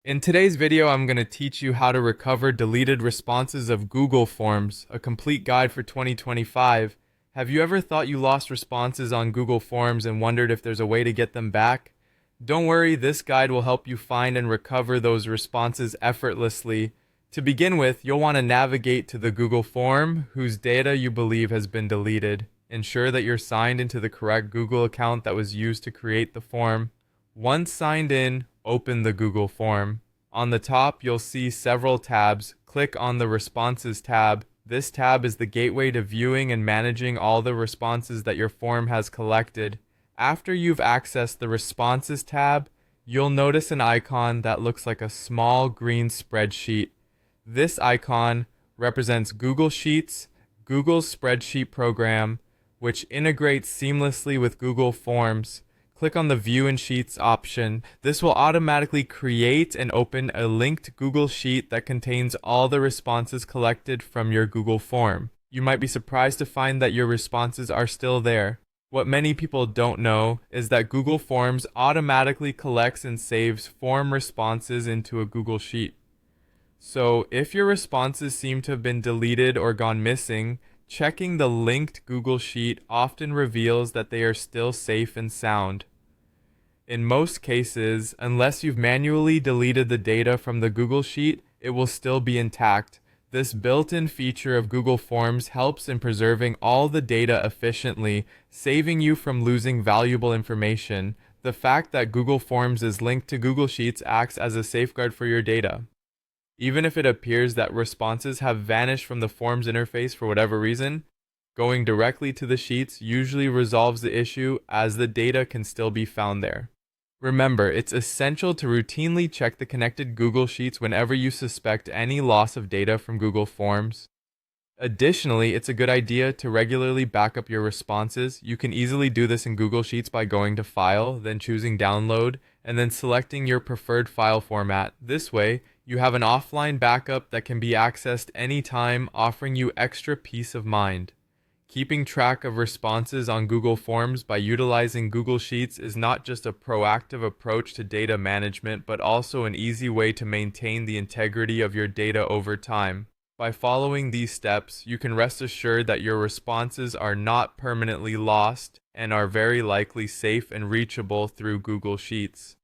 In today's video, I'm going to teach you how to recover deleted responses of Google Forms, a complete guide for 2025. Have you ever thought you lost responses on Google Forms and wondered if there's a way to get them back? Don't worry, this guide will help you find and recover those responses effortlessly. To begin with, you'll want to navigate to the Google form whose data you believe has been deleted. Ensure that you're signed into the correct Google account that was used to create the form. Once signed in, open the Google form. On the top, you'll see several tabs. Click on the Responses tab. This tab is the gateway to viewing and managing all the responses that your form has collected. After you've accessed the Responses tab, you'll notice an icon that looks like a small green spreadsheet. This icon represents Google Sheets, Google's spreadsheet program, which integrates seamlessly with Google Forms. Click on the View in Sheets option. This will automatically create and open a linked Google Sheet that contains all the responses collected from your Google form. You might be surprised to find that your responses are still there. What many people don't know is that Google Forms automatically collects and saves form responses into a Google Sheet. So if your responses seem to have been deleted or gone missing, checking the linked Google Sheet often reveals that they are still safe and sound. In most cases, unless you've manually deleted the data from the Google Sheet, it will still be intact. This built-in feature of Google Forms helps in preserving all the data efficiently, saving you from losing valuable information. The fact that Google Forms is linked to Google Sheets acts as a safeguard for your data. Even if it appears that responses have vanished from the Forms interface for whatever reason, going directly to the Sheets usually resolves the issue as the data can still be found there. Remember, it's essential to routinely check the connected Google Sheets whenever you suspect any loss of data from Google Forms. Additionally, it's a good idea to regularly back up your responses. You can easily do this in Google Sheets by going to File, then choosing Download, and then selecting your preferred file format. This way, you have an offline backup that can be accessed anytime, offering you extra peace of mind. Keeping track of responses on Google Forms by utilizing Google Sheets is not just a proactive approach to data management, but also an easy way to maintain the integrity of your data over time. By following these steps, you can rest assured that your responses are not permanently lost and are very likely safe and reachable through Google Sheets.